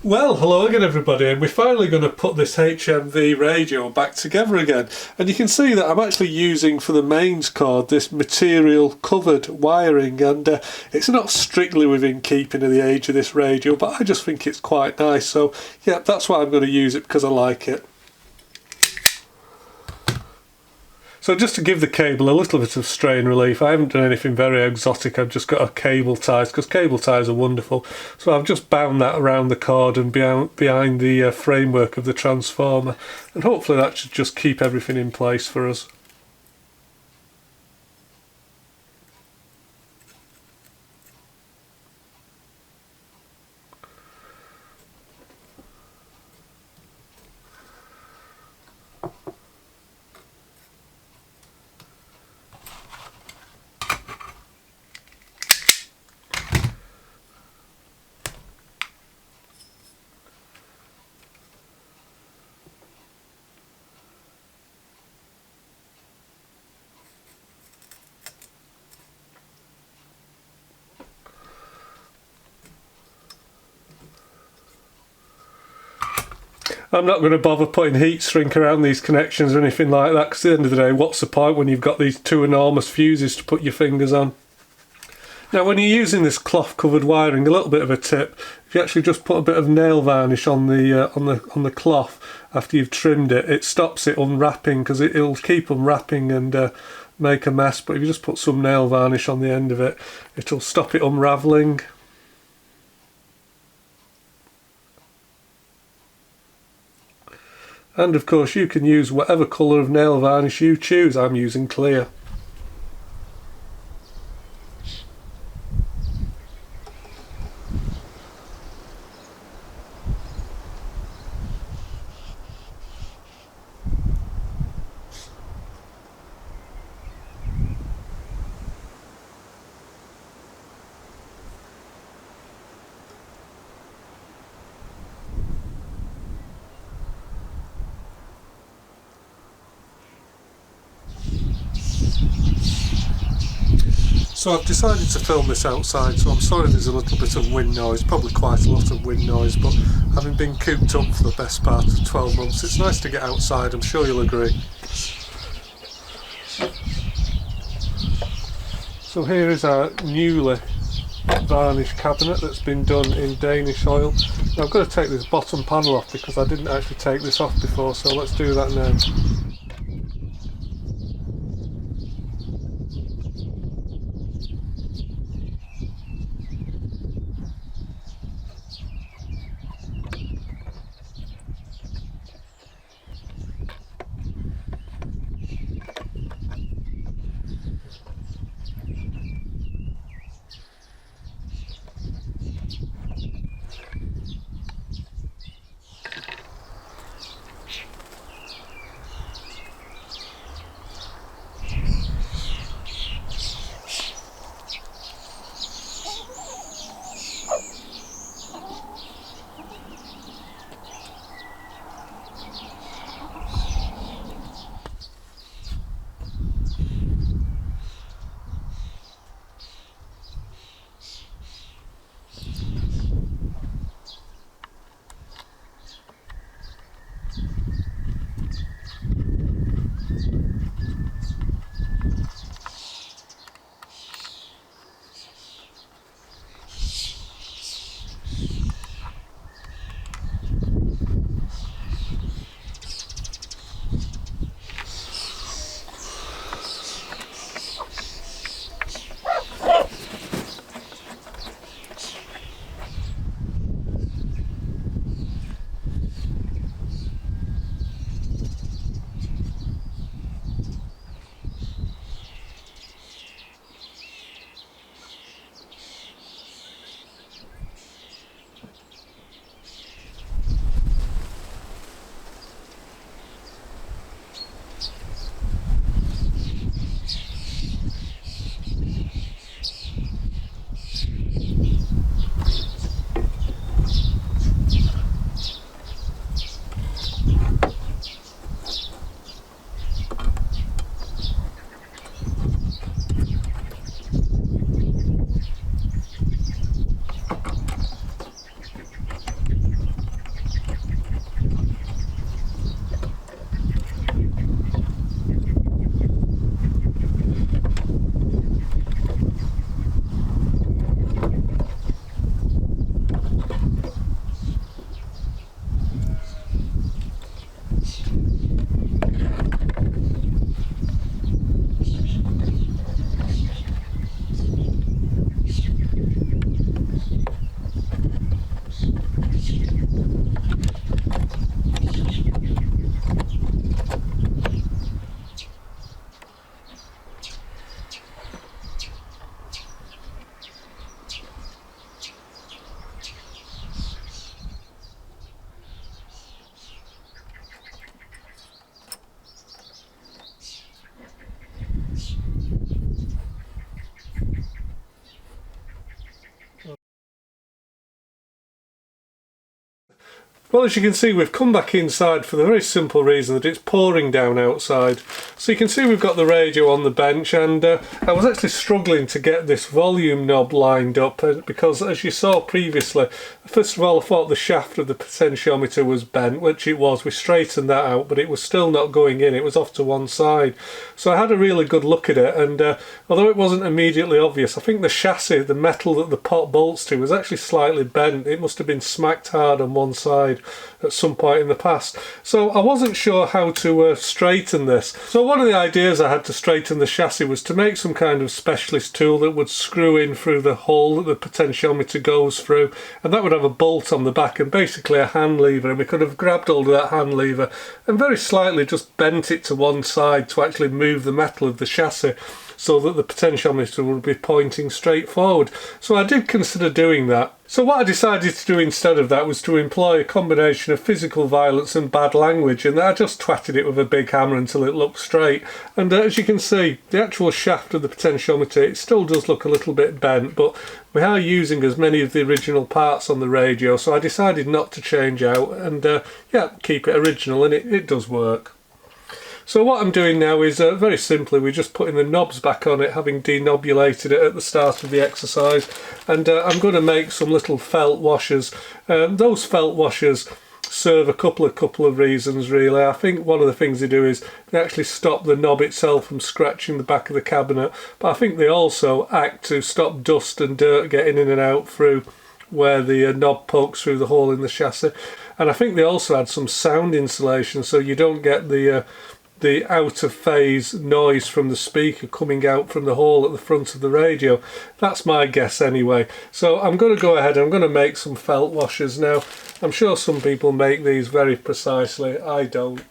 Well, hello again everybody, and we're finally going to put this HMV radio back together again. And you can see that I'm actually using for the mains cord this material covered wiring, and it's not strictly within keeping of the age of this radio, but I just think it's quite nice. So yeah, that's why I'm going to use it, because I like it. So just to give the cable a little bit of strain relief, I haven't done anything very exotic. I've just got a cable ties, because cable ties are wonderful. So I've just bound that around the cord and behind the framework of the transformer, and hopefully that should just keep everything in place for us. I'm not going to bother putting heat shrink around these connections or anything like that, because at the end of the day, what's the point when you've got these two enormous fuses to put your fingers on? Now, when you're using this cloth covered wiring, a little bit of a tip: if you actually just put a bit of nail varnish on the cloth after you've trimmed it, it stops it unwrapping, because it'll keep unwrapping and make a mess. But if you just put some nail varnish on the end of it, it'll stop it unravelling. And of course you can use whatever colour of nail varnish you choose. I'm using clear. So I've decided to film this outside, so I'm sorry there's a little bit of wind noise, probably quite a lot of wind noise, but having been cooped up for the best part of 12 months, it's nice to get outside, I'm sure you'll agree. So here is our newly varnished cabinet that's been done in Danish oil. Now I've got to take this bottom panel off because I didn't actually take this off before, so let's do that now. Well, as you can see, we've come back inside for the very simple reason that it's pouring down outside. So you can see we've got the radio on the bench, and I was actually struggling to get this volume knob lined up because, as you saw previously, first of all I thought the shaft of the potentiometer was bent, which it was. We straightened that out, but it was still not going in, it was off to one side. So I had a really good look at it, and although it wasn't immediately obvious, I think the chassis, the metal that the pot bolts to, was actually slightly bent. It must have been smacked hard on one side at some point in the past. So I wasn't sure how to straighten this. So one of the ideas I had to straighten the chassis was to make some kind of specialist tool that would screw in through the hole that the potentiometer goes through, and that would have a bolt on the back and basically a hand lever, and we could have grabbed hold of that hand lever and very slightly just bent it to one side to actually move the metal of the chassis so that the potentiometer would be pointing straight forward. So I did consider doing that. So what I decided to do instead of that was to employ a combination of physical violence and bad language, and I just twatted it with a big hammer until it looked straight. And as you can see, the actual shaft of the potentiometer, it still does look a little bit bent, but we are using as many of the original parts on the radio, so I decided not to change out and yeah, keep it original, and it does work. So what I'm doing now is very simply we're just putting the knobs back on it, having denobulated it at the start of the exercise, and I'm going to make some little felt washers. Those felt washers serve a couple of reasons really. I think one of the things they do is they actually stop the knob itself from scratching the back of the cabinet, but I think they also act to stop dust and dirt getting in and out through where the knob pokes through the hole in the chassis. And I think they also add some sound insulation so you don't get the out of phase noise from the speaker coming out from the hole at the front of the radio. That's my guess anyway. So I'm going to go ahead and I'm going to make some felt washers now. I'm sure some people make these very precisely. I don't.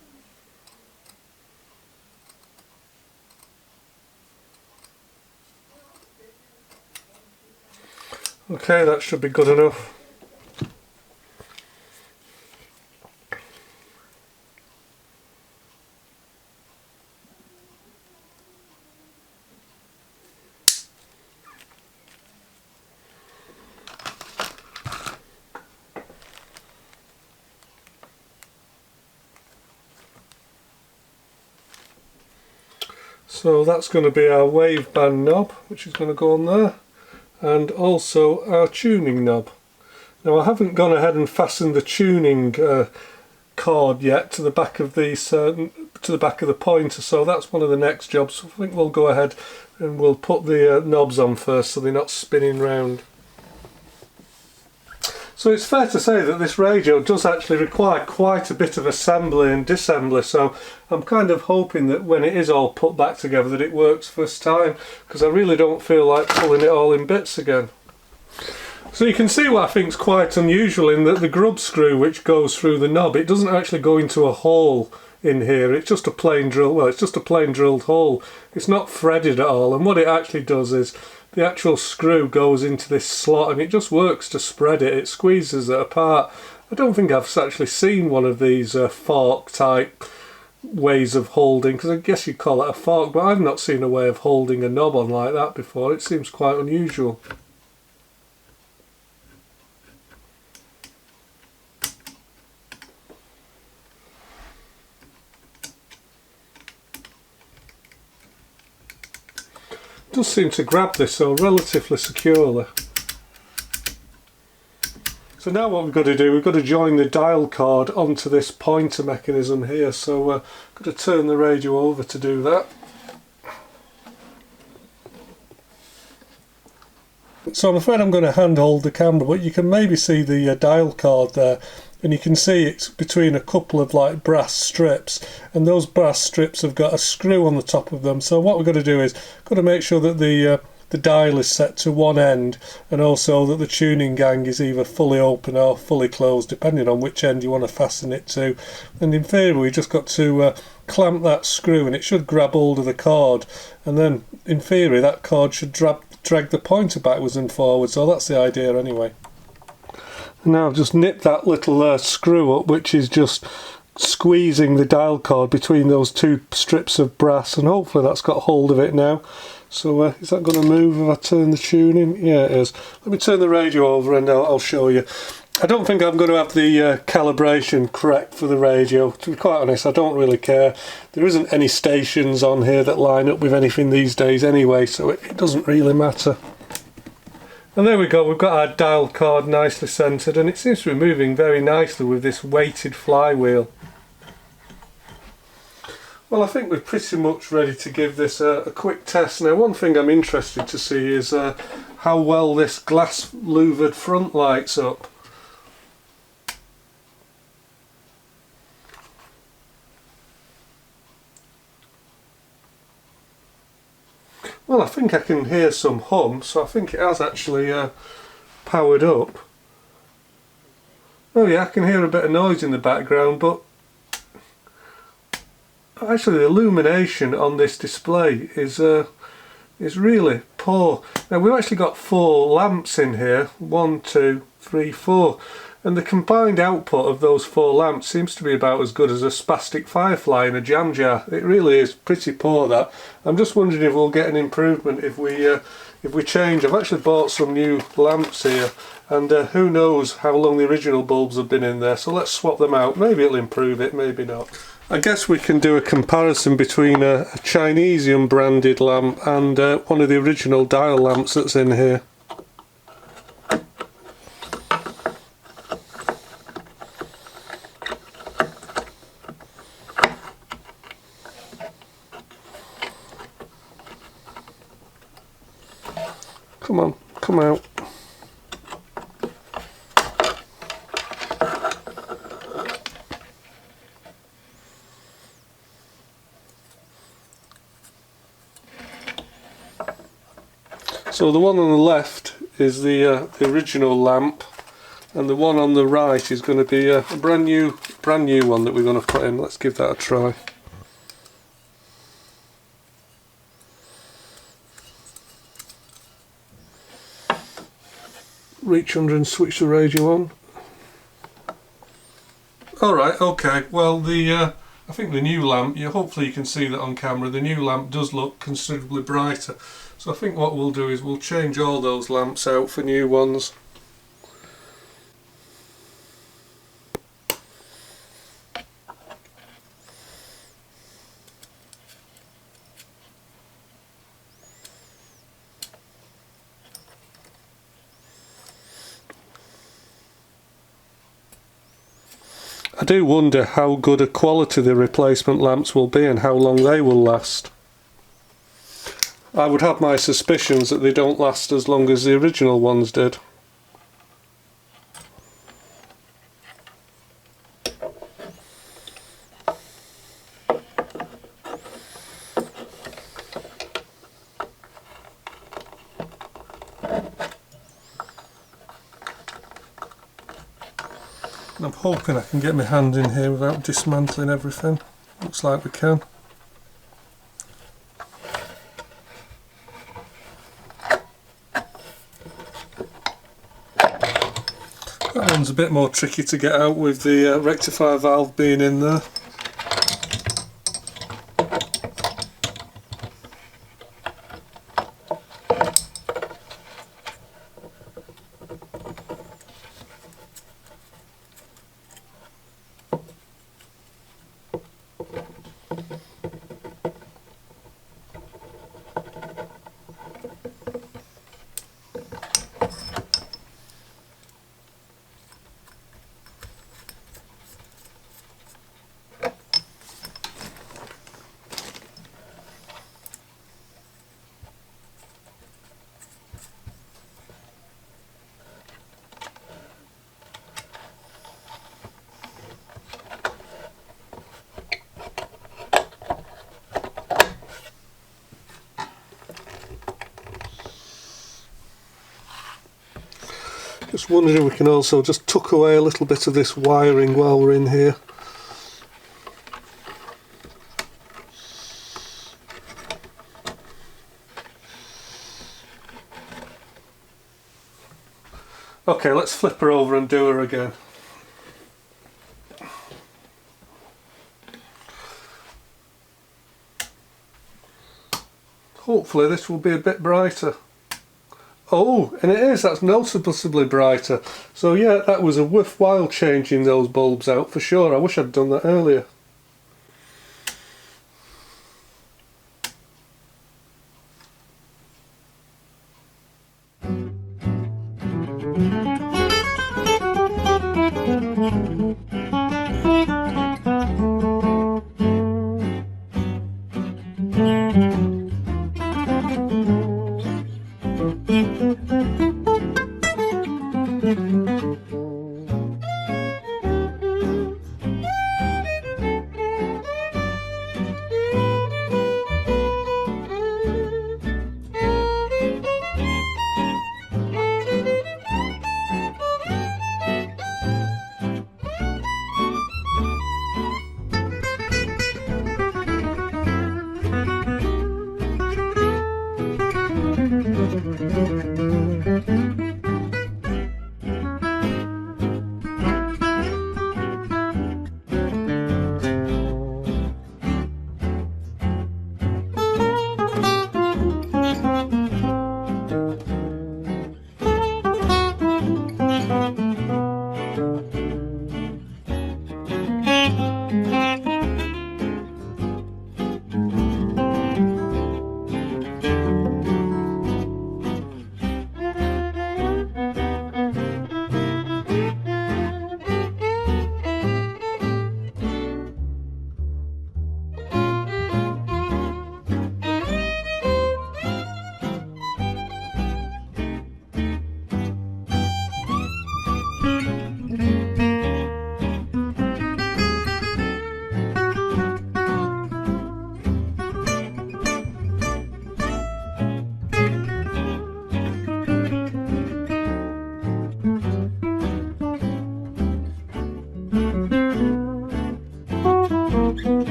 Okay, that should be good enough. So that's going to be our wave band knob, which is going to go on there, and also our tuning knob. Now I haven't gone ahead and fastened the tuning cord yet to the back of these to the back of the pointer, so that's one of the next jobs. I think we'll go ahead and we'll put the knobs on first so they're not spinning round. So it's fair to say that this radio does actually require quite a bit of assembly and disassembly, so I'm kind of hoping that when it is all put back together that it works first time, because I really don't feel like pulling it all in bits again. So you can see what I think is quite unusual in that the grub screw which goes through the knob, it doesn't actually go into a hole in here, it's just a plain drill, well it's just a plain drilled hole, it's not threaded at all, and what it actually does is the actual screw goes into this slot and it just works to spread it, it squeezes it apart. I don't think I've actually seen one of these fork type ways of holding, because I guess you'd call it a fork, but I've not seen a way of holding a knob on like that before. It seems quite unusual. Does seem to grab this so relatively securely. So now what we've got to do, we've got to join the dial cord onto this pointer mechanism here, so I've got to turn the radio over to do that. So I'm afraid I'm going to handhold the camera, but you can maybe see the dial cord there, and you can see it's between a couple of like brass strips, and those brass strips have got a screw on the top of them. So what we've got to do is got to make sure that the dial is set to one end, and also that the tuning gang is either fully open or fully closed, depending on which end you want to fasten it to. And in theory we just got to clamp that screw and it should grab hold of the cord, and then in theory that cord should drag the pointer backwards and forwards. So that's the idea anyway. Now I've just nipped that little screw up, which is just squeezing the dial cord between those two strips of brass, and hopefully that's got hold of it now. So is that going to move if I turn the tuning? Yeah, it is. Let me turn the radio over and I'll show you. I don't think I'm going to have the calibration correct for the radio. To be quite honest, I don't really care. There isn't any stations on here that line up with anything these days anyway, so it doesn't really matter. And there we go, we've got our dial card nicely centred, and it seems to be moving very nicely with this weighted flywheel. Well, I think we're pretty much ready to give this a quick test. Now, one thing I'm interested to see is how well this glass louvered front lights up. Well, I think I can hear some hum, so I think it has actually powered up. Oh yeah, I can hear a bit of noise in the background, but actually the illumination on this display is really poor. Now we've actually got 4 lamps in here, 1, 2, 3, 4, and the combined output of those 4 lamps seems to be about as good as a spastic firefly in a jam jar. It really is pretty poor, that. I'm just wondering if we'll get an improvement if we change. I've actually bought some new lamps here, and who knows how long the original bulbs have been in there, so let's swap them out. Maybe it'll improve it, maybe not. I guess we can do a comparison between a Chinesium branded lamp and one of the original dial lamps that's in here. Come on, come out. So the one on the left is the original lamp, and the one on the right is going to be a brand new one that we're going to put in. Let's give that a try. Reach under and switch the radio on. Alright, okay, well I think the new lamp, hopefully you can see that on camera, the new lamp does look considerably brighter. So I think what we'll do is we'll change all those lamps out for new ones. I do wonder how good a quality the replacement lamps will be and how long they will last. I would have my suspicions that they don't last as long as the original ones did. I'm hoping I can get my hand in here without dismantling everything. Looks like we can. That one's a bit more tricky to get out with the rectifier valve being in there. Just wondering if we can also just tuck away a little bit of this wiring while we're in here. Okay, let's flip her over and do her again. Hopefully this will be a bit brighter. Oh, and it is, that's noticeably brighter. So yeah, that was a worthwhile changing those bulbs out for sure. I wish I'd done that earlier.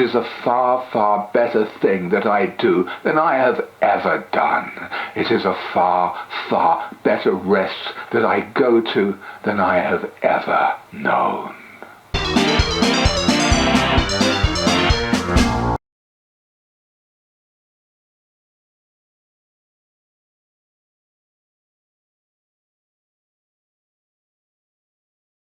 is a far, far better thing that I do than I have ever done. It is a far, far better rest that I go to than I have ever known.